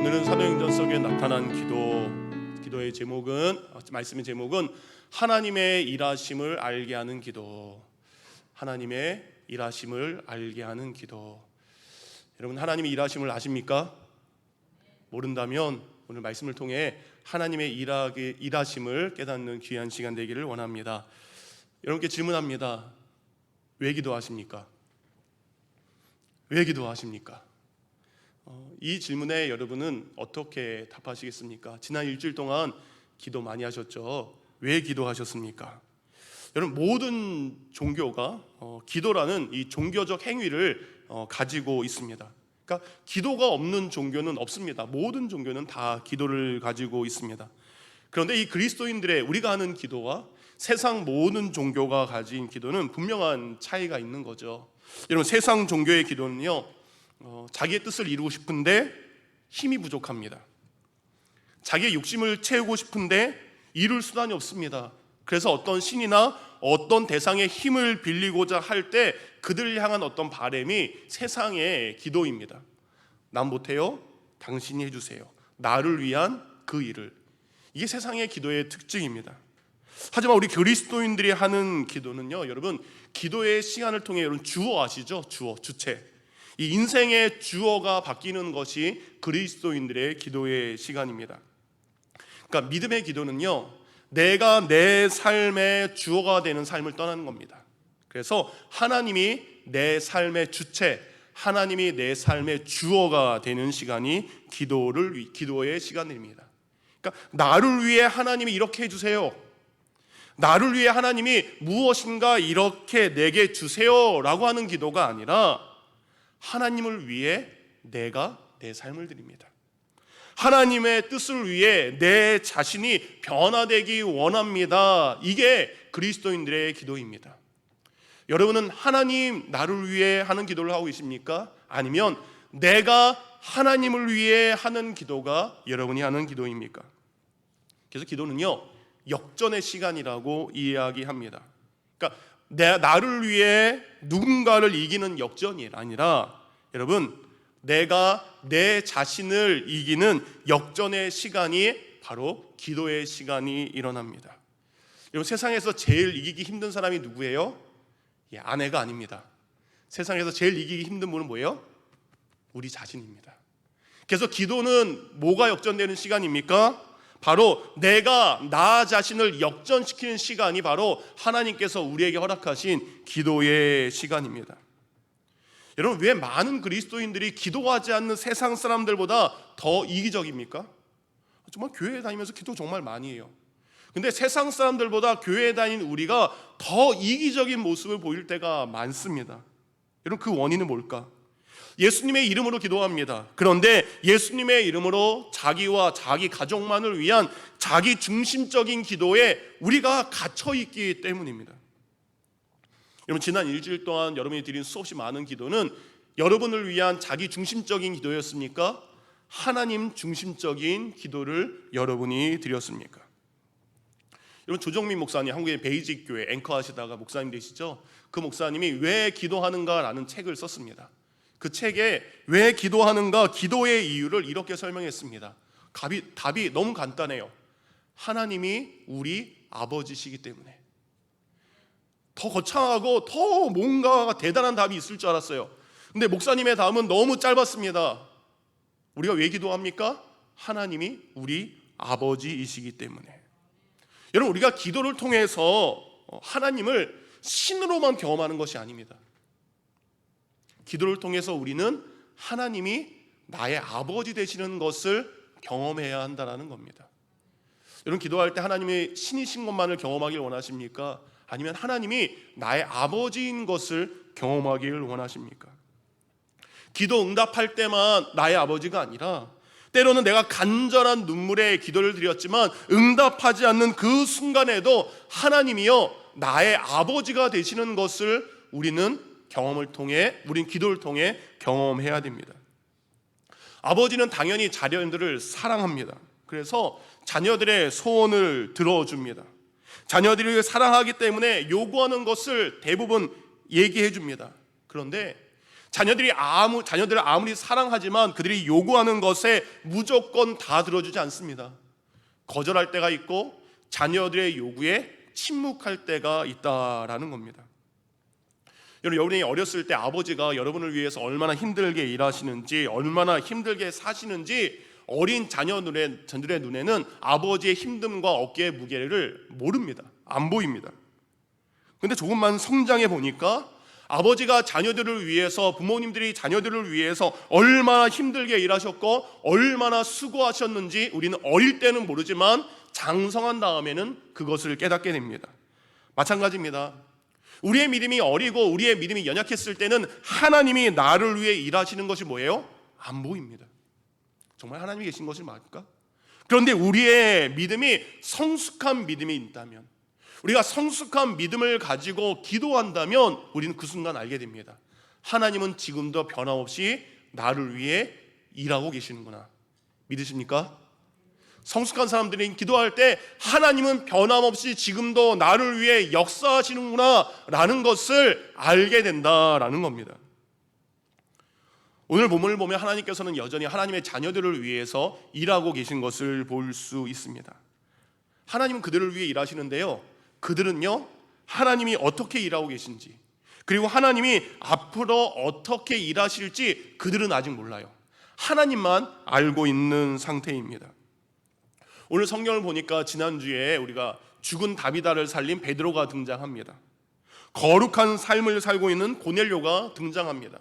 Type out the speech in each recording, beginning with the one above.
오늘은 사도행전 속에 나타난 기도의 제목은, 말씀의 제목은 하나님의 일하심을 알게 하는 기도. 하나님의 일하심을 알게 하는 기도. 여러분, 하나님의 일하심을 아십니까? 모른다면 오늘 말씀을 통해 하나님의 일하심을 깨닫는 귀한 시간 되기를 원합니다. 여러분께 질문합니다. 왜 기도하십니까? 왜 기도하십니까? 이 질문에 여러분은 어떻게 답하시겠습니까? 지난 일주일 동안 기도 많이 하셨죠? 왜 기도하셨습니까? 여러분, 모든 종교가 기도라는 이 종교적 행위를 가지고 있습니다. 그러니까 기도가 없는 종교는 없습니다. 모든 종교는 다 기도를 가지고 있습니다. 그런데 이 그리스도인들의 우리가 하는 기도와 세상 모든 종교가 가진 기도는 분명한 차이가 있는 거죠. 여러분, 세상 종교의 기도는요, 자기의 뜻을 이루고 싶은데 힘이 부족합니다. 자기의 욕심을 채우고 싶은데 이룰 수단이 없습니다. 그래서 어떤 신이나 어떤 대상의 힘을 빌리고자 할 때 그들을 향한 어떤 바람이 세상의 기도입니다. 난 못해요? 당신이 해주세요. 나를 위한 그 일을. 이게 세상의 기도의 특징입니다. 하지만 우리 그리스도인들이 하는 기도는요, 여러분, 기도의 시간을 통해 여러분 주어 아시죠? 주체. 이 인생의 주어가 바뀌는 것이 그리스도인들의 기도의 시간입니다. 그러니까 믿음의 기도는요, 내가 내 삶의 주어가 되는 삶을 떠나는 겁니다. 그래서 하나님이 내 삶의 주체, 하나님이 내 삶의 주어가 되는 시간이 기도의 시간입니다. 그러니까 나를 위해 하나님이 이렇게 해주세요, 나를 위해 하나님이 무엇인가 이렇게 내게 주세요 라고 하는 기도가 아니라 하나님을 위해 내가 내 삶을 드립니다. 하나님의 뜻을 위해 내 자신이 변화되기 원합니다. 이게 그리스도인들의 기도입니다. 여러분은 하나님 나를 위해 하는 기도를 하고 계십니까? 아니면 내가 하나님을 위해 하는 기도가 여러분이 하는 기도입니까? 그래서 기도는요, 역전의 시간이라고 이야기합니다. 그러니까 나를 위해 누군가를 이기는 역전이 아니라 여러분, 내가 내 자신을 이기는 역전의 시간이 바로 기도의 시간이 일어납니다. 여러분, 세상에서 제일 이기기 힘든 사람이 누구예요? 아내가 아닙니다. 세상에서 제일 이기기 힘든 분은 뭐예요? 우리 자신입니다. 그래서 기도는 뭐가 역전되는 시간입니까? 바로 내가 나 자신을 역전시키는 시간이 바로 하나님께서 우리에게 허락하신 기도의 시간입니다. 여러분, 왜 많은 그리스도인들이 기도하지 않는 세상 사람들보다 더 이기적입니까? 정말 교회에 다니면서 기도 정말 많이 해요. 근데 세상 사람들보다 교회에 다니는 우리가 더 이기적인 모습을 보일 때가 많습니다. 여러분, 그 원인은 뭘까? 예수님의 이름으로 기도합니다. 그런데 예수님의 이름으로 자기와 자기 가족만을 위한 자기 중심적인 기도에 우리가 갇혀있기 때문입니다. 여러분, 지난 일주일 동안 여러분이 드린 수없이 많은 기도는 여러분을 위한 자기 중심적인 기도였습니까? 하나님 중심적인 기도를 여러분이 드렸습니까? 여러분, 조정민 목사님, 한국의 베이직 교회 앵커 하시다가 목사님 되시죠? 그 목사님이 왜 기도하는가라는 책을 썼습니다. 그 책에 왜 기도하는가, 기도의 이유를 이렇게 설명했습니다. 답이 너무 간단해요. 하나님이 우리 아버지시기 때문에. 더 거창하고 더 뭔가 대단한 답이 있을 줄 알았어요. 근데 목사님의 답은 너무 짧았습니다. 우리가 왜 기도합니까? 하나님이 우리 아버지이시기 때문에. 여러분, 우리가 기도를 통해서 하나님을 신으로만 경험하는 것이 아닙니다. 기도를 통해서 우리는 하나님이 나의 아버지 되시는 것을 경험해야 한다는 겁니다. 여러분, 기도할 때 하나님이 신이신 것만을 경험하길 원하십니까? 아니면 하나님이 나의 아버지인 것을 경험하길 원하십니까? 기도 응답할 때만 나의 아버지가 아니라 때로는 내가 간절한 눈물에 기도를 드렸지만 응답하지 않는 그 순간에도 하나님이요, 나의 아버지가 되시는 것을 우리는 기도를 통해 경험해야 됩니다. 아버지는 당연히 자녀들을 사랑합니다. 그래서 자녀들의 소원을 들어줍니다. 자녀들을 사랑하기 때문에 요구하는 것을 대부분 얘기해 줍니다. 그런데 자녀들을 아무리 사랑하지만 그들이 요구하는 것에 무조건 다 들어주지 않습니다. 거절할 때가 있고 자녀들의 요구에 침묵할 때가 있다라는 겁니다. 여러분이 어렸을 때 아버지가 여러분을 위해서 얼마나 힘들게 일하시는지, 얼마나 힘들게 사시는지 어린 자녀들의 눈에는 아버지의 힘듦과 어깨의 무게를 모릅니다. 안 보입니다. 근데 조금만 성장해 보니까 아버지가 자녀들을 위해서, 부모님들이 자녀들을 위해서 얼마나 힘들게 일하셨고 얼마나 수고하셨는지 우리는 어릴 때는 모르지만 장성한 다음에는 그것을 깨닫게 됩니다. 마찬가지입니다. 우리의 믿음이 어리고 우리의 믿음이 연약했을 때는 하나님이 나를 위해 일하시는 것이 뭐예요? 안 보입니다. 정말 하나님이 계신 것이 맞을까? 그런데 우리의 믿음이 성숙한 믿음이 있다면, 우리가 성숙한 믿음을 가지고 기도한다면 우리는 그 순간 알게 됩니다. 하나님은 지금도 변함없이 나를 위해 일하고 계시는구나. 믿으십니까? 성숙한 사람들이 기도할 때 하나님은 변함없이 지금도 나를 위해 역사하시는구나 라는 것을 알게 된다라는 겁니다. 오늘 본문을 보면 하나님께서는 여전히 하나님의 자녀들을 위해서 일하고 계신 것을 볼 수 있습니다. 하나님은 그들을 위해 일하시는데요, 그들은요 하나님이 어떻게 일하고 계신지, 그리고 하나님이 앞으로 어떻게 일하실지 그들은 아직 몰라요. 하나님만 알고 있는 상태입니다. 오늘 성경을 보니까 지난주에 우리가 죽은 다비다를 살린 베드로가 등장합니다. 거룩한 삶을 살고 있는 고넬료가 등장합니다.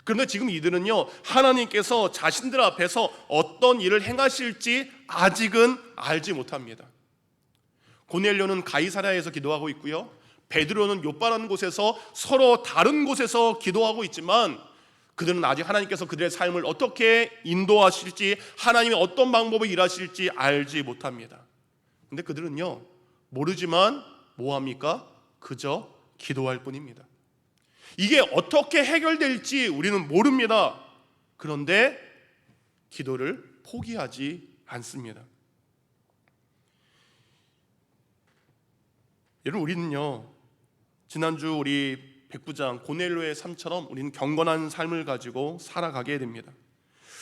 그런데 지금 이들은요 하나님께서 자신들 앞에서 어떤 일을 행하실지 아직은 알지 못합니다. 고넬료는 가이사랴에서 기도하고 있고요, 베드로는 욥바라는 곳에서 서로 다른 곳에서 기도하고 있지만 그들은 아직 하나님께서 그들의 삶을 어떻게 인도하실지, 하나님이 어떤 방법을 일하실지 알지 못합니다. 근데 그들은요 모르지만 뭐합니까? 그저 기도할 뿐입니다. 이게 어떻게 해결될지 우리는 모릅니다. 그런데 기도를 포기하지 않습니다. 여러분, 우리는요 지난주 우리 백부장 고넬료의 삶처럼 우리는 경건한 삶을 가지고 살아가게 됩니다.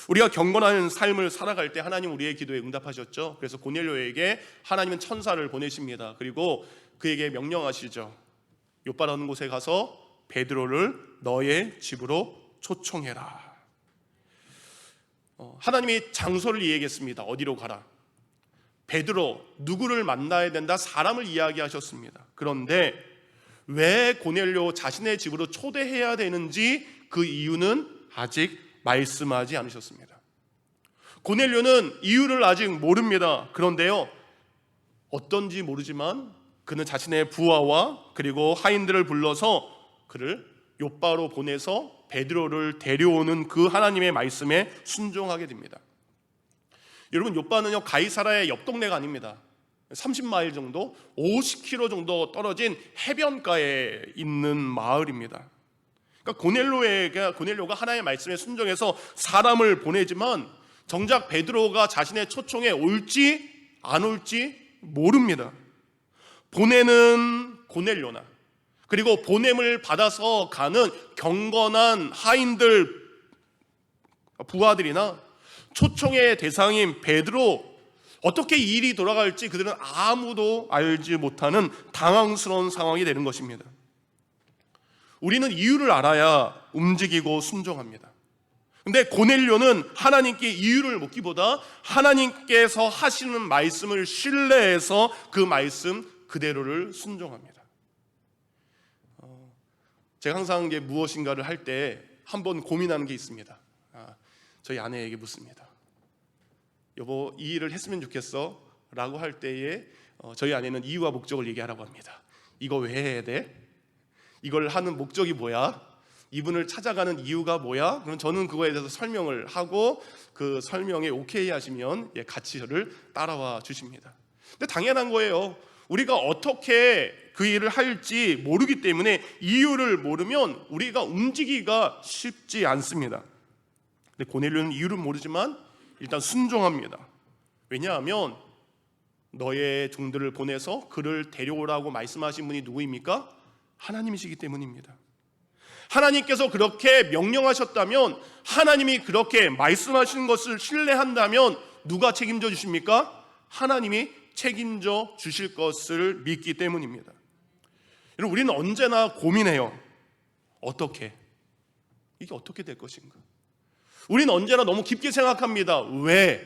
우리가 경건한 삶을 살아갈 때 하나님 우리의 기도에 응답하셨죠. 그래서 고넬료에게 하나님은 천사를 보내십니다. 그리고 그에게 명령하시죠. 욥바라는 곳에 가서 베드로를 너의 집으로 초청해라. 하나님이 장소를 이야기했습니다. 어디로 가라. 베드로, 누구를 만나야 된다, 사람을 이야기하셨습니다. 그런데 왜 고넬료 자신의 집으로 초대해야 되는지 그 이유는 아직 말씀하지 않으셨습니다. 고넬료는 이유를 아직 모릅니다. 그런데요 어떤지 모르지만 그는 자신의 부하와 그리고 하인들을 불러서 그를 욥바로 보내서 베드로를 데려오는 그 하나님의 말씀에 순종하게 됩니다. 여러분, 욥바는요 가이사랴의 옆 동네가 아닙니다. 30마일 정도, 50km 정도 떨어진 해변가에 있는 마을입니다. 그러니까 고넬료가 하나님의 말씀에 순종해서 사람을 보내지만 정작 베드로가 자신의 초청에 올지 안 올지 모릅니다. 보내는 고넬료나 그리고 보냄을 받아서 가는 경건한 하인들, 부하들이나 초청의 대상인 베드로, 어떻게 일이 돌아갈지 그들은 아무도 알지 못하는 당황스러운 상황이 되는 것입니다. 우리는 이유를 알아야 움직이고 순종합니다. 근데 고넬료는 하나님께 이유를 묻기보다 하나님께서 하시는 말씀을 신뢰해서 그 말씀 그대로를 순종합니다. 제가 항상 이제 무엇인가를 할 때 한번 고민하는 게 있습니다. 저희 아내에게 묻습니다. 여보, 이 일을 했으면 좋겠어 라고 할 때에 저희 아내는 이유와 목적을 얘기하라고 합니다. 이거 왜 해야 돼? 이걸 하는 목적이 뭐야? 이분을 찾아가는 이유가 뭐야? 그럼 저는 그거에 대해서 설명을 하고 그 설명에 오케이 하시면 같이 저를 따라와 주십니다. 근데 당연한 거예요. 우리가 어떻게 그 일을 할지 모르기 때문에 이유를 모르면 우리가 움직이기가 쉽지 않습니다. 근데 고넬료는 이유를 모르지만 일단 순종합니다. 왜냐하면 너의 종들을 보내서 그를 데려오라고 말씀하신 분이 누구입니까? 하나님이시기 때문입니다. 하나님께서 그렇게 명령하셨다면, 하나님이 그렇게 말씀하시는 것을 신뢰한다면 누가 책임져 주십니까? 하나님이 책임져 주실 것을 믿기 때문입니다. 여러분, 우리는 언제나 고민해요. 어떻게? 이게 어떻게 될 것인가? 우리는 언제나 너무 깊게 생각합니다. 왜?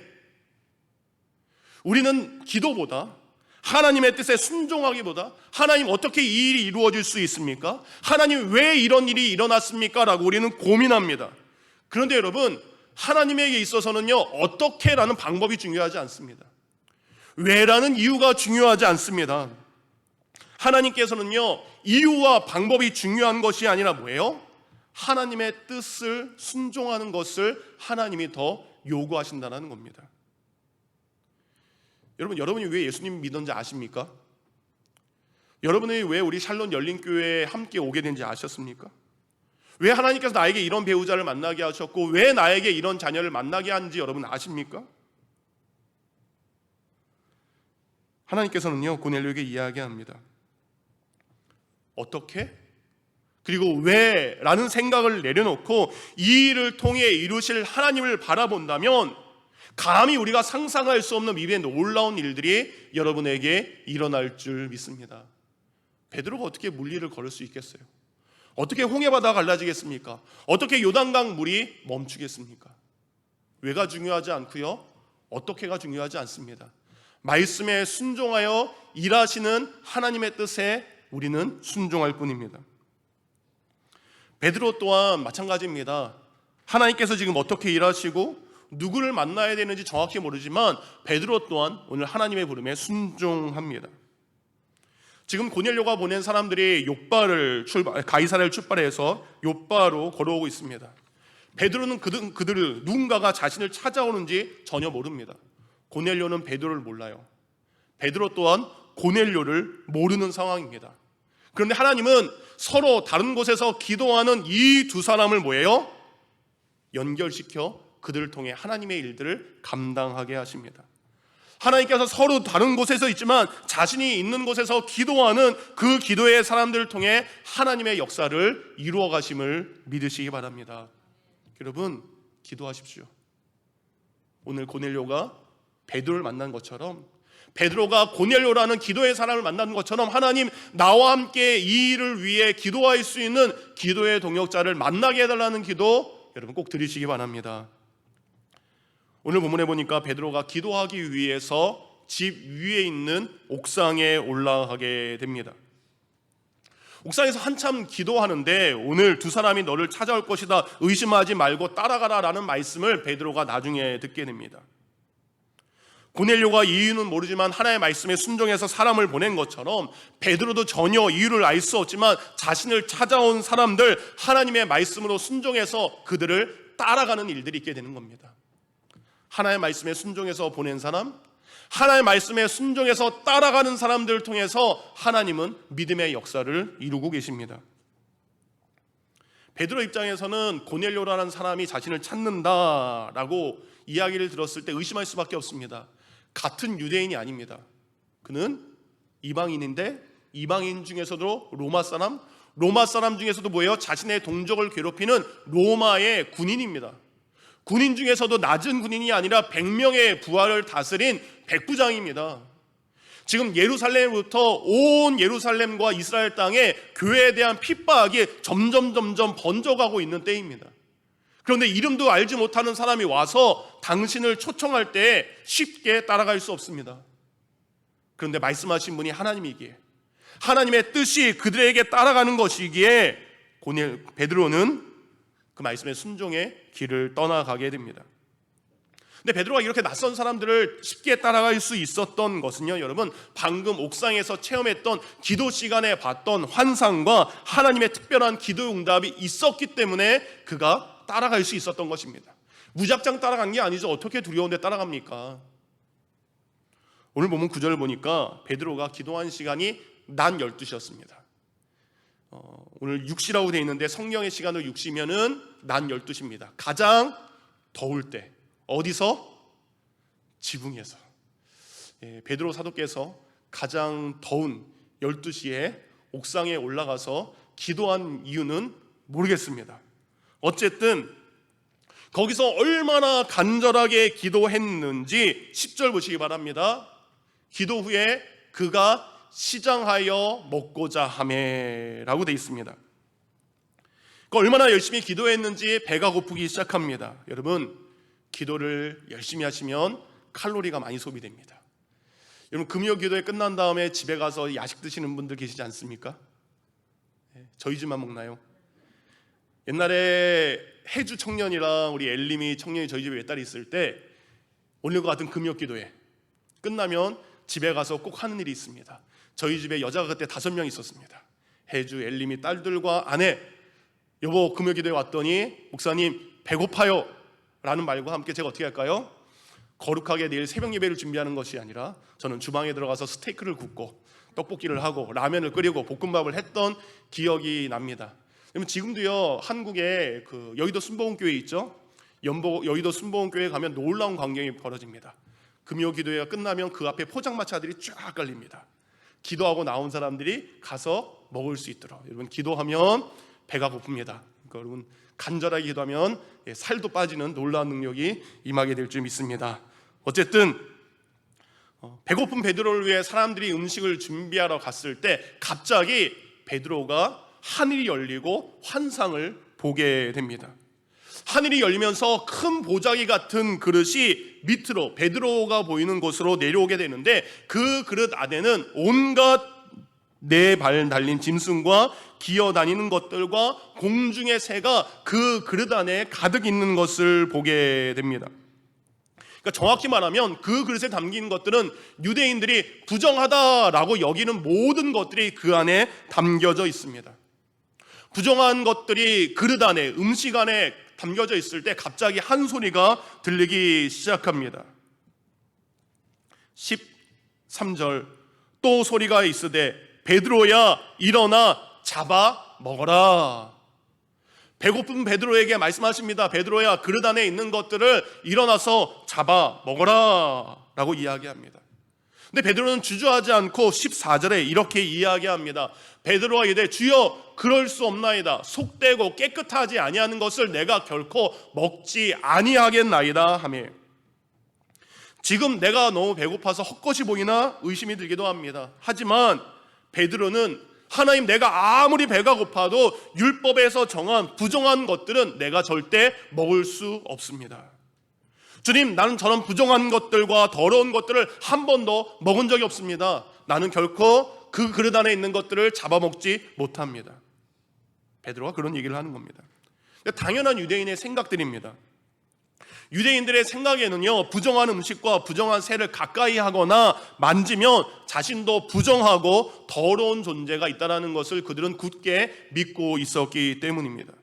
우리는 기도보다, 하나님의 뜻에 순종하기보다, 하나님 어떻게 이 일이 이루어질 수 있습니까? 하나님 왜 이런 일이 일어났습니까? 라고 우리는 고민합니다. 그런데 여러분, 하나님에게 있어서는요, 어떻게라는 방법이 중요하지 않습니다. 왜라는 이유가 중요하지 않습니다. 하나님께서는요, 이유와 방법이 중요한 것이 아니라 뭐예요? 하나님의 뜻을 순종하는 것을 하나님이 더 요구하신다는 겁니다. 여러분이 왜 예수님 믿는지 아십니까? 여러분이 왜 우리 샬롬 열린교회에 함께 오게 된지 아셨습니까? 왜 하나님께서 나에게 이런 배우자를 만나게 하셨고, 왜 나에게 이런 자녀를 만나게 하는지 여러분 아십니까? 하나님께서는요, 고넬료에게 이야기합니다. 어떻게? 그리고 왜? 라는 생각을 내려놓고 이 일을 통해 이루실 하나님을 바라본다면 감히 우리가 상상할 수 없는 입에 놀라운 일들이 여러분에게 일어날 줄 믿습니다. 베드로가 어떻게 물리를 걸을 수 있겠어요? 어떻게 홍해바다가 갈라지겠습니까? 어떻게 요단강 물이 멈추겠습니까? 왜가 중요하지 않고요, 어떻게가 중요하지 않습니다. 말씀에 순종하여 일하시는 하나님의 뜻에 우리는 순종할 뿐입니다. 베드로 또한 마찬가지입니다. 하나님께서 지금 어떻게 일하시고 누구를 만나야 되는지 정확히 모르지만 베드로 또한 오늘 하나님의 부름에 순종합니다. 지금 고넬료가 보낸 사람들이 가이사랴를 출발해서 욥바로 걸어오고 있습니다. 베드로는 그들을 누군가가 자신을 찾아오는지 전혀 모릅니다. 고넬료는 베드로를 몰라요. 베드로 또한 고넬료를 모르는 상황입니다. 그런데 하나님은 서로 다른 곳에서 기도하는 이 두 사람을 뭐예요? 연결시켜 그들을 통해 하나님의 일들을 감당하게 하십니다. 하나님께서 서로 다른 곳에서 있지만 자신이 있는 곳에서 기도하는 그 기도의 사람들을 통해 하나님의 역사를 이루어 가심을 믿으시기 바랍니다. 여러분, 기도하십시오. 오늘 고넬료가 베드로를 만난 것처럼, 베드로가 고넬료라는 기도의 사람을 만난 것처럼 하나님, 나와 함께 이 일을 위해 기도할 수 있는 기도의 동역자를 만나게 해달라는 기도 여러분 꼭 드리시기 바랍니다. 오늘 본문에 보니까 베드로가 기도하기 위해서 집 위에 있는 옥상에 올라가게 됩니다. 옥상에서 한참 기도하는데 오늘 두 사람이 너를 찾아올 것이다, 의심하지 말고 따라가라 라는 말씀을 베드로가 나중에 듣게 됩니다. 고넬료가 이유는 모르지만 하나님의 말씀에 순종해서 사람을 보낸 것처럼 베드로도 전혀 이유를 알 수 없지만 자신을 찾아온 사람들, 하나님의 말씀으로 순종해서 그들을 따라가는 일들이 있게 되는 겁니다. 하나님의 말씀에 순종해서 보낸 사람, 하나님의 말씀에 순종해서 따라가는 사람들을 통해서 하나님은 믿음의 역사를 이루고 계십니다. 베드로 입장에서는 고넬료라는 사람이 자신을 찾는다라고 이야기를 들었을 때 의심할 수밖에 없습니다. 같은 유대인이 아닙니다. 그는 이방인인데 이방인 중에서도 로마 사람 중에서도 뭐예요? 자신의 동족을 괴롭히는 로마의 군인입니다. 군인 중에서도 낮은 군인이 아니라 100명의 부하를 다스린 백부장입니다. 지금 예루살렘부터 온 예루살렘과 이스라엘 땅에 교회에 대한 핍박이 점점 번져가고 있는 때입니다. 그런데 이름도 알지 못하는 사람이 와서 당신을 초청할 때 쉽게 따라갈 수 없습니다. 그런데 말씀하신 분이 하나님이기에, 하나님의 뜻이 그들에게 따라가는 것이기에 베드로는 그 말씀에 순종의 길을 떠나가게 됩니다. 근데 베드로가 이렇게 낯선 사람들을 쉽게 따라갈 수 있었던 것은요, 여러분, 방금 옥상에서 체험했던 기도 시간에 봤던 환상과 하나님의 특별한 기도 응답이 있었기 때문에 그가 따라갈 수 있었던 것입니다. 무작정 따라간 게 아니죠. 어떻게 두려운데 따라갑니까? 오늘 본문 9절을 보니까 베드로가 기도한 시간이 낮 12시였습니다. 오늘 6시라고 되어 있는데 성령의 시간으로 6시면은 낮 12시입니다. 가장 더울 때. 어디서? 지붕에서. 베드로 사도께서 가장 더운 12시에 옥상에 올라가서 기도한 이유는 모르겠습니다. 어쨌든 거기서 얼마나 간절하게 기도했는지 10절 보시기 바랍니다. 기도 후에 그가 시장하여 먹고자 하매라고 되어 있습니다. 얼마나 열심히 기도했는지 배가 고프기 시작합니다. 여러분, 기도를 열심히 하시면 칼로리가 많이 소비됩니다. 여러분, 금요 기도회 끝난 다음에 집에 가서 야식 드시는 분들 계시지 않습니까? 저희 집만 먹나요? 옛날에 해주 청년이랑 우리 엘림이 청년이 저희 집에 몇 달 있을 때 오늘과 같은 금요 기도회 끝나면 집에 가서 꼭 하는 일이 있습니다. 저희 집에 여자가 그때 5명 있었습니다. 해주, 엘림이 딸들과 아내, 여보 금요 기도회 왔더니 목사님 배고파요 라는 말과 함께 제가 어떻게 할까요? 거룩하게 내일 새벽 예배를 준비하는 것이 아니라 저는 주방에 들어가서 스테이크를 굽고 떡볶이를 하고 라면을 끓이고 볶음밥을 했던 기억이 납니다. 지금도요 한국에 그 여의도 순복음교회 있죠? 여의도 순복음교회 가면 놀라운 광경이 벌어집니다. 금요 기도회가 끝나면 그 앞에 포장마차들이 쫙 깔립니다. 기도하고 나온 사람들이 가서 먹을 수 있도록. 여러분, 기도하면 배가 고픕니다. 그러니까 여러분, 간절하게 기도하면 살도 빠지는 놀라운 능력이 임하게 될 줄 믿습니다. 어쨌든 배고픈 베드로를 위해 사람들이 음식을 준비하러 갔을 때 갑자기 베드로가 하늘이 열리고 환상을 보게 됩니다. 하늘이 열리면서 큰 보자기 같은 그릇이 밑으로 베드로가 보이는 곳으로 내려오게 되는데 그 그릇 안에는 온갖 네 발 달린 짐승과 기어다니는 것들과 공중의 새가 그 그릇 안에 가득 있는 것을 보게 됩니다. 그러니까 정확히 말하면 그 그릇에 담긴 것들은 유대인들이 부정하다라고 여기는 모든 것들이 그 안에 담겨져 있습니다. 부정한 것들이 그릇 안에, 음식 안에 담겨져 있을 때 갑자기 한 소리가 들리기 시작합니다. 13절 또 소리가 있으되 베드로야 일어나 잡아 먹어라. 배고픈 베드로에게 말씀하십니다. 베드로야 그릇 안에 있는 것들을 일어나서 잡아 먹어라 라고 이야기합니다. 근데 베드로는 주저하지 않고 14절에 이렇게 이야기합니다. 베드로가 이르되 주여 그럴 수 없나이다. 속되고 깨끗하지 아니하는 것을 내가 결코 먹지 아니하겠나이다 하며, 지금 내가 너무 배고파서 헛것이 보이나 의심이 들기도 합니다. 하지만 베드로는 하나님, 내가 아무리 배가 고파도 율법에서 정한 부정한 것들은 내가 절대 먹을 수 없습니다. 주님, 나는 저런 부정한 것들과 더러운 것들을 한 번도 먹은 적이 없습니다. 나는 결코 그 그릇 안에 있는 것들을 잡아먹지 못합니다. 베드로가 그런 얘기를 하는 겁니다. 당연한 유대인의 생각들입니다. 유대인들의 생각에는요, 부정한 음식과 부정한 새를 가까이 하거나 만지면 자신도 부정하고 더러운 존재가 있다는 것을 그들은 굳게 믿고 있었기 때문입니다.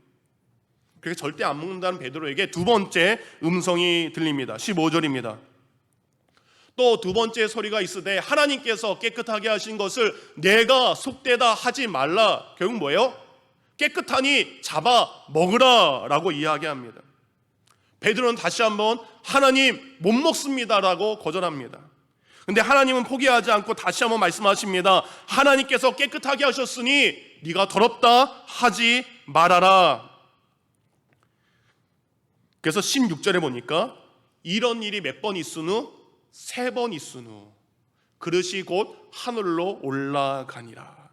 그래서 절대 안 먹는다는 베드로에게 두 번째 음성이 들립니다. 15절입니다. 또 두 번째 소리가 있으되 하나님께서 깨끗하게 하신 것을 내가 속되다 하지 말라. 결국 뭐예요? 깨끗하니 잡아 먹으라 라고 이야기합니다. 베드로는 다시 한번 하나님 못 먹습니다라고 거절합니다. 근데 하나님은 포기하지 않고 다시 한번 말씀하십니다. 하나님께서 깨끗하게 하셨으니 네가 더럽다 하지 말아라. 그래서 16절에 보니까 이런 일이 몇 번 있으누? 3번 있으누 그릇이 곧 하늘로 올라가니라.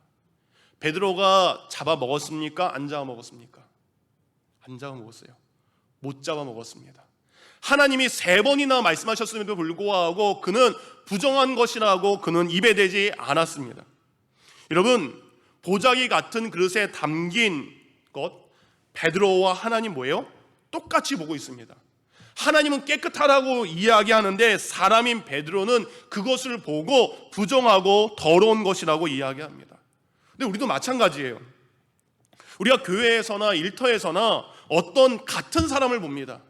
베드로가 잡아 먹었습니까? 안 잡아 먹었습니까? 안 잡아 먹었어요. 못 잡아 먹었습니다. 하나님이 3번이나 말씀하셨음에도 불구하고 그는 부정한 것이라고 그는 입에 대지 않았습니다. 여러분, 보자기 같은 그릇에 담긴 것, 베드로와 하나님 뭐예요? 똑같이 보고 있습니다. 하나님은 깨끗하다고 이야기하는데 사람인 베드로는 그것을 보고 부정하고 더러운 것이라고 이야기합니다. 근데 우리도 마찬가지예요. 우리가 교회에서나 일터에서나 어떤 같은 사람을 봅니다.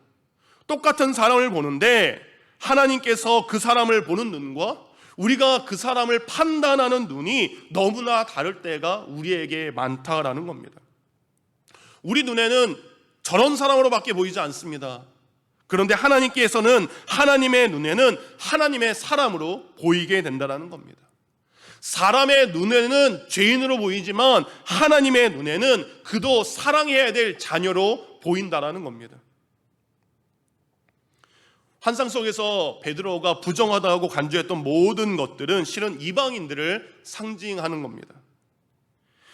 똑같은 사람을 보는데 하나님께서 그 사람을 보는 눈과 우리가 그 사람을 판단하는 눈이 너무나 다를 때가 우리에게 많다라는 겁니다. 우리 눈에는 저런 사람으로밖에 보이지 않습니다. 그런데 하나님께서는 하나님의 눈에는 하나님의 사람으로 보이게 된다는 겁니다. 사람의 눈에는 죄인으로 보이지만 하나님의 눈에는 그도 사랑해야 될 자녀로 보인다라는 겁니다. 환상 속에서 베드로가 부정하다고 간주했던 모든 것들은 실은 이방인들을 상징하는 겁니다.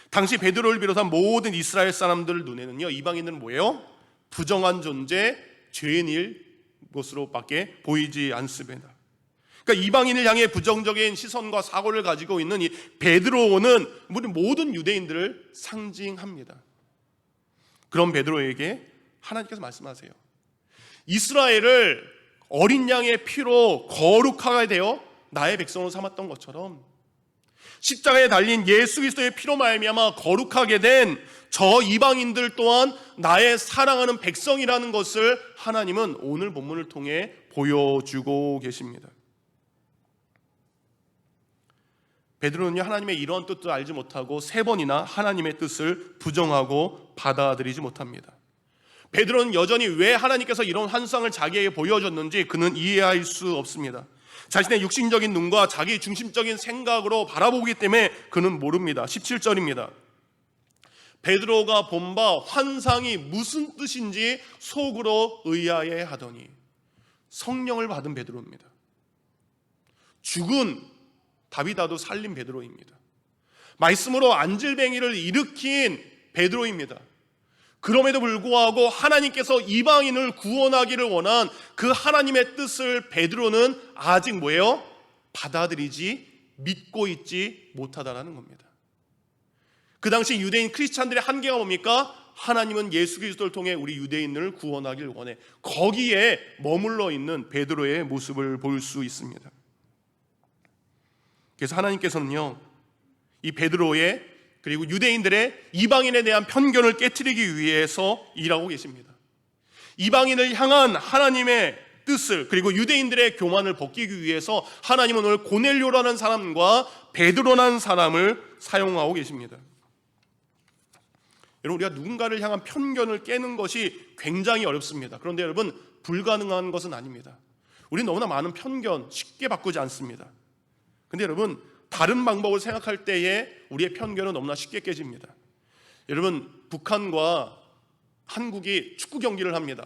당시 베드로를 비롯한 모든 이스라엘 사람들 눈에는요, 이방인들은 뭐예요? 부정한 존재, 죄인일 것으로밖에 보이지 않습니다. 그러니까 이방인을 향해 부정적인 시선과 사고를 가지고 있는 이 베드로는 모든 유대인들을 상징합니다. 그런 베드로에게 하나님께서 말씀하세요. 이스라엘을 어린 양의 피로 거룩하게 되어 나의 백성으로 삼았던 것처럼 십자가에 달린 예수 그리스도의 피로 말미암아 거룩하게 된 저 이방인들 또한 나의 사랑하는 백성이라는 것을 하나님은 오늘 본문을 통해 보여주고 계십니다. 베드로는요, 하나님의 이런 뜻도 알지 못하고 3번이나 하나님의 뜻을 부정하고 받아들이지 못합니다. 베드로는 여전히 왜 하나님께서 이런 환상을 자기에게 보여줬는지 그는 이해할 수 없습니다. 자신의 육신적인 눈과 자기 중심적인 생각으로 바라보기 때문에 그는 모릅니다. 17절입니다. 베드로가 본 바 환상이 무슨 뜻인지 속으로 의아해 하더니, 성령을 받은 베드로입니다. 죽은 다비다도 살린 베드로입니다. 말씀으로 안질뱅이를 일으킨 베드로입니다. 그럼에도 불구하고 하나님께서 이방인을 구원하기를 원한 그 하나님의 뜻을 베드로는 아직 뭐예요? 받아들이지, 믿고 있지 못하다라는 겁니다. 그 당시 유대인 크리스찬들의 한계가 뭡니까? 하나님은 예수 그리스도를 통해 우리 유대인을 구원하기를 원해. 거기에 머물러 있는 베드로의 모습을 볼 수 있습니다. 그래서 하나님께서는요, 이 베드로의 그리고 유대인들의 이방인에 대한 편견을 깨트리기 위해서 일하고 계십니다. 이방인을 향한 하나님의 뜻을, 그리고 유대인들의 교만을 벗기기 위해서 하나님은 오늘 고넬료라는 사람과 베드로라는 사람을 사용하고 계십니다. 여러분, 우리가 누군가를 향한 편견을 깨는 것이 굉장히 어렵습니다. 그런데 여러분, 불가능한 것은 아닙니다. 우리는 너무나 많은 편견 쉽게 바꾸지 않습니다. 근데 여러분, 다른 방법을 생각할 때에 우리의 편견은 너무나 쉽게 깨집니다. 여러분, 북한과 한국이 축구 경기를 합니다.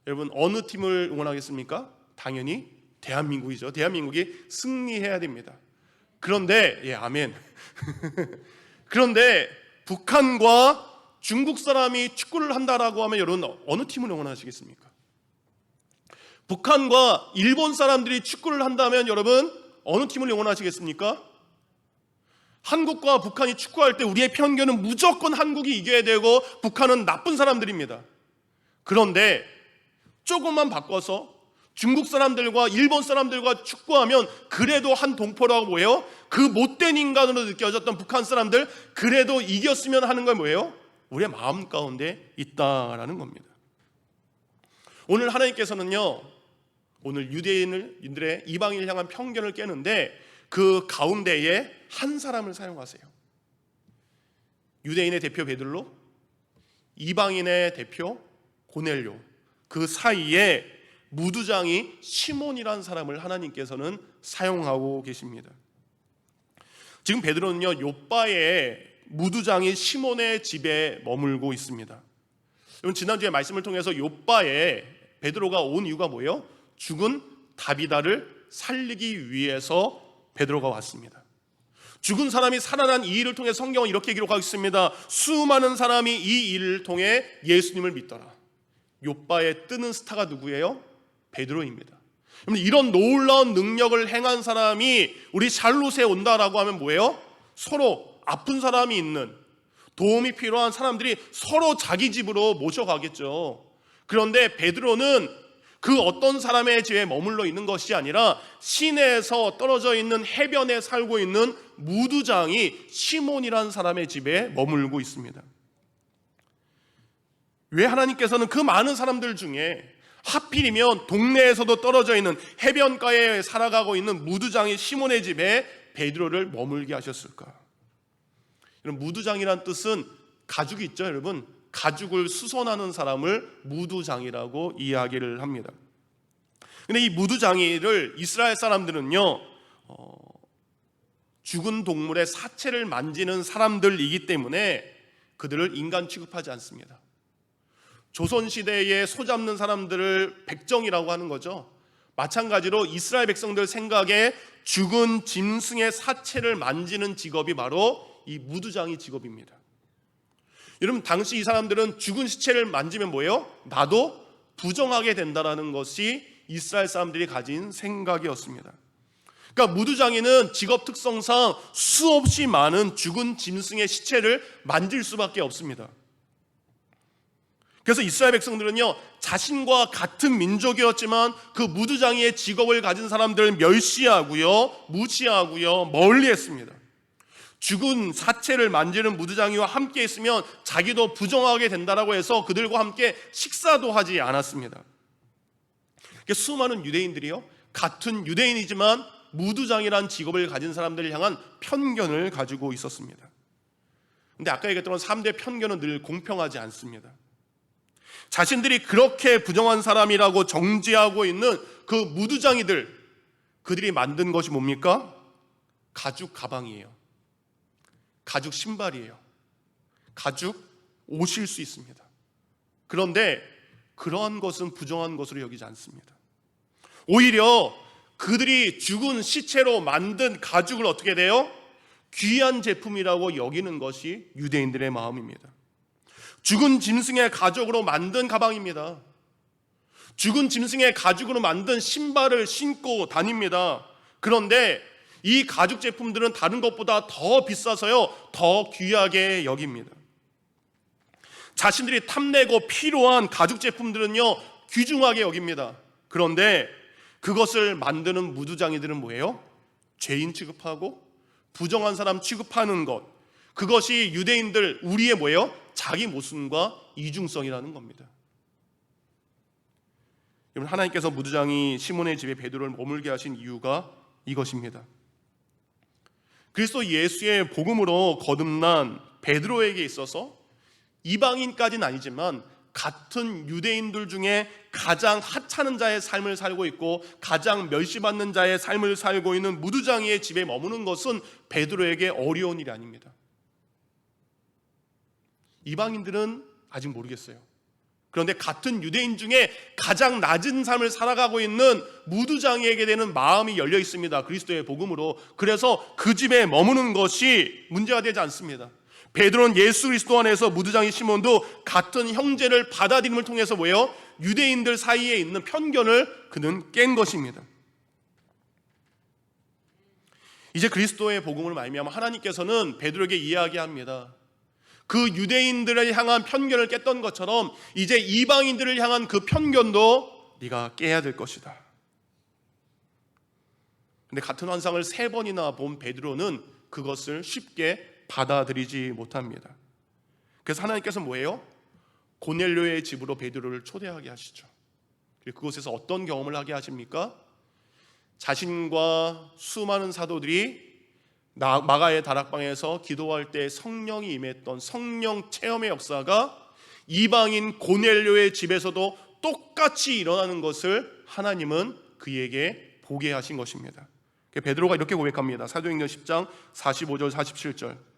여러분, 어느 팀을 응원하겠습니까? 당연히 대한민국이죠. 대한민국이 승리해야 됩니다. 그런데 아멘. 그런데 북한과 중국 사람이 축구를 한다라고 하면 여러분, 어느 팀을 응원하시겠습니까? 북한과 일본 사람들이 축구를 한다면 여러분, 어느 팀을 응원하시겠습니까? 한국과 북한이 축구할 때 우리의 편견은 무조건 한국이 이겨야 되고 북한은 나쁜 사람들입니다. 그런데 조금만 바꿔서 중국 사람들과 일본 사람들과 축구하면 그래도 한 동포라고 뭐예요? 그 못된 인간으로 느껴졌던 북한 사람들 그래도 이겼으면 하는 건 뭐예요? 우리의 마음 가운데 있다라는 겁니다. 오늘 하나님께서는요, 오늘 유대인들의 이방인을 향한 편견을 깨는데 그 가운데에 한 사람을 사용하세요. 유대인의 대표 베드로, 이방인의 대표 고넬료, 그 사이에 무두장이 시몬이라는 사람을 하나님께서는 사용하고 계십니다. 지금 베드로는요, 요바의 무두장이 시몬의 집에 머물고 있습니다. 여러분, 지난주에 말씀을 통해서 요바에 베드로가 온 이유가 뭐예요? 죽은 다비다를 살리기 위해서 베드로가 왔습니다. 죽은 사람이 살아난 이 일을 통해 성경은 이렇게 기록하고 있습니다. 수많은 사람이 이 일을 통해 예수님을 믿더라. 요바에 뜨는 스타가 누구예요? 베드로입니다. 이런 놀라운 능력을 행한 사람이 우리 샬롯에 온다라고 하면 뭐예요? 서로 아픈 사람이 있는, 도움이 필요한 사람들이 서로 자기 집으로 모셔가겠죠. 그런데 베드로는 그 어떤 사람의 집에 머물러 있는 것이 아니라 시내에서 떨어져 있는 해변에 살고 있는 무두장이 시몬이라는 사람의 집에 머물고 있습니다. 왜 하나님께서는 그 많은 사람들 중에 하필이면 동네에서도 떨어져 있는 해변가에 살아가고 있는 무두장이 시몬의 집에 베드로를 머물게 하셨을까? 여러분, 무두장이란 뜻은 가죽이 있죠, 여러분. 가죽을 수선하는 사람을 무두장이라고 이야기를 합니다. 근데 이 무두장이를 이스라엘 사람들은요, 죽은 동물의 사체를 만지는 사람들이기 때문에 그들을 인간 취급하지 않습니다. 조선시대에 소 잡는 사람들을 백정이라고 하는 거죠. 마찬가지로 이스라엘 백성들 생각에 죽은 짐승의 사체를 만지는 직업이 바로 이 무두장이 직업입니다. 여러분, 당시 이 사람들은 죽은 시체를 만지면 뭐예요? 나도 부정하게 된다는 것이 이스라엘 사람들이 가진 생각이었습니다. 그러니까 무두장이는 직업 특성상 수없이 많은 죽은 짐승의 시체를 만질 수밖에 없습니다. 그래서 이스라엘 백성들은요, 자신과 같은 민족이었지만 그 무두장이의 직업을 가진 사람들을 멸시하고요, 무시하고요, 멀리했습니다. 죽은 사체를 만지는 무두장이와 함께 있으면 자기도 부정하게 된다라고 해서 그들과 함께 식사도 하지 않았습니다. 수많은 유대인들이요, 같은 유대인이지만 무두장이란 직업을 가진 사람들을 향한 편견을 가지고 있었습니다. 근데 아까 얘기했던 3대 편견은 늘 공평하지 않습니다. 자신들이 그렇게 부정한 사람이라고 정죄하고 있는 그 무두장이들, 그들이 만든 것이 뭡니까? 가죽 가방이에요. 가죽 신발이에요. 가죽 옷일 수 있습니다. 그런데 그러한 것은 부정한 것으로 여기지 않습니다. 오히려 그들이 죽은 시체로 만든 가죽을 어떻게 돼요? 귀한 제품이라고 여기는 것이 유대인들의 마음입니다. 죽은 짐승의 가죽으로 만든 가방입니다. 죽은 짐승의 가죽으로 만든 신발을 신고 다닙니다. 그런데 이 가죽 제품들은 다른 것보다 더 비싸서요, 더 귀하게 여깁니다. 자신들이 탐내고 필요한 가죽 제품들은요, 귀중하게 여깁니다. 그런데 그것을 만드는 무두장이들은 뭐예요? 죄인 취급하고 부정한 사람 취급하는 것, 그것이 유대인들 우리의 뭐예요? 자기 모순과 이중성이라는 겁니다. 여러분, 하나님께서 무두장이 시몬의 집에 베드로를 머물게 하신 이유가 이것입니다. 그리스도 예수의 복음으로 거듭난 베드로에게 있어서 이방인까지는 아니지만 같은 유대인들 중에 가장 하찮은 자의 삶을 살고 있고 가장 멸시받는 자의 삶을 살고 있는 무두장이의 집에 머무는 것은 베드로에게 어려운 일이 아닙니다. 이방인들은 아직 모르겠어요. 그런데 같은 유대인 중에 가장 낮은 삶을 살아가고 있는 무두장이에게 되는 마음이 열려 있습니다. 그리스도의 복음으로. 그래서 그 집에 머무는 것이 문제가 되지 않습니다. 베드로는 예수 그리스도 안에서 무두장이 시몬도 같은 형제를 받아들임을 통해서 뭐예요? 유대인들 사이에 있는 편견을 그는 깬 것입니다. 이제 그리스도의 복음을 말미암아 하나님께서는 베드로에게 이야기합니다. 그 유대인들을 향한 편견을 깼던 것처럼 이제 이방인들을 향한 그 편견도 네가 깨야 될 것이다. 근데 같은 환상을 3번이나 본 베드로는 그것을 쉽게 받아들이지 못합니다. 그래서 하나님께서 뭐예요? 고넬료의 집으로 베드로를 초대하게 하시죠. 그리고 그곳에서 어떤 경험을 하게 하십니까? 자신과 수많은 사도들이 마가의 다락방에서 기도할 때 성령이 임했던 성령 체험의 역사가 이방인 고넬료의 집에서도 똑같이 일어나는 것을 하나님은 그에게 보게 하신 것입니다. 베드로가 이렇게 고백합니다. 사도행전 10장 45절 47절.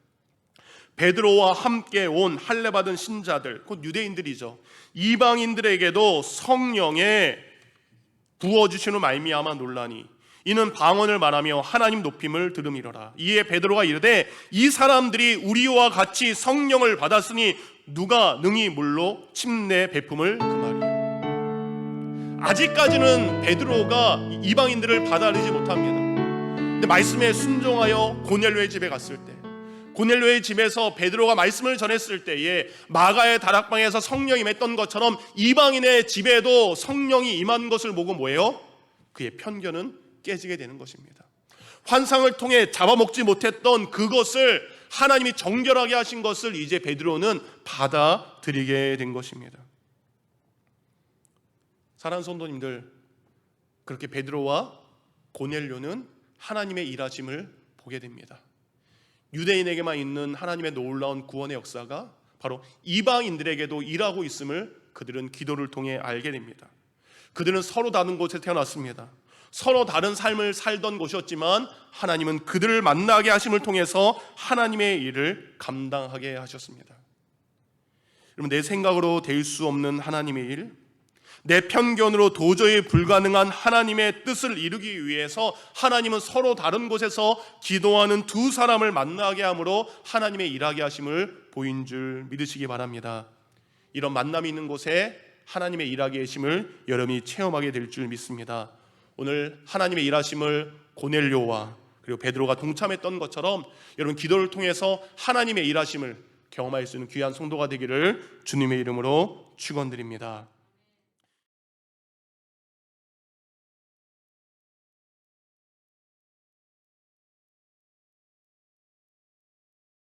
베드로와 함께 온 할례 받은 신자들, 곧 유대인들이죠, 이방인들에게도 성령에 부어주시는 말미암아 놀라니 이는 방언을 말하며 하나님 높임을 들음이로라. 이에 베드로가 이르되 이 사람들이 우리와 같이 성령을 받았으니 누가 능히 물로 침례 베품을 그 말이에요. 아직까지는 베드로가 이방인들을 받아들이지 못합니다. 근데 말씀에 순종하여 고넬료의 집에 갔을 때, 고넬료의 집에서 베드로가 말씀을 전했을 때에 마가의 다락방에서 성령이 임했던 것처럼 이방인의 집에도 성령이 임한 것을 보고 뭐예요? 그의 편견은 깨지게 되는 것입니다. 환상을 통해 잡아먹지 못했던 그것을 하나님이 정결하게 하신 것을 이제 베드로는 받아들이게 된 것입니다. 사랑하는 성도님들, 그렇게 베드로와 고넬료는 하나님의 일하심을 보게 됩니다. 유대인에게만 있는 하나님의 놀라운 구원의 역사가 바로 이방인들에게도 일하고 있음을 그들은 기도를 통해 알게 됩니다. 그들은 서로 다른 곳에 태어났습니다. 서로 다른 삶을 살던 곳이었지만 하나님은 그들을 만나게 하심을 통해서 하나님의 일을 감당하게 하셨습니다. 여러분, 내 생각으로 될 수 없는 하나님의 일, 내 편견으로 도저히 불가능한 하나님의 뜻을 이루기 위해서 하나님은 서로 다른 곳에서 기도하는 두 사람을 만나게 함으로 하나님의 일하게 하심을 보인 줄 믿으시기 바랍니다. 이런 만남이 있는 곳에 하나님의 일하게 하심을 여러분이 체험하게 될 줄 믿습니다. 오늘 하나님의 일하심을 고넬료와 그리고 베드로가 동참했던 것처럼 여러분 기도를 통해서 하나님의 일하심을 경험할 수 있는 귀한 성도가 되기를 주님의 이름으로 축원드립니다.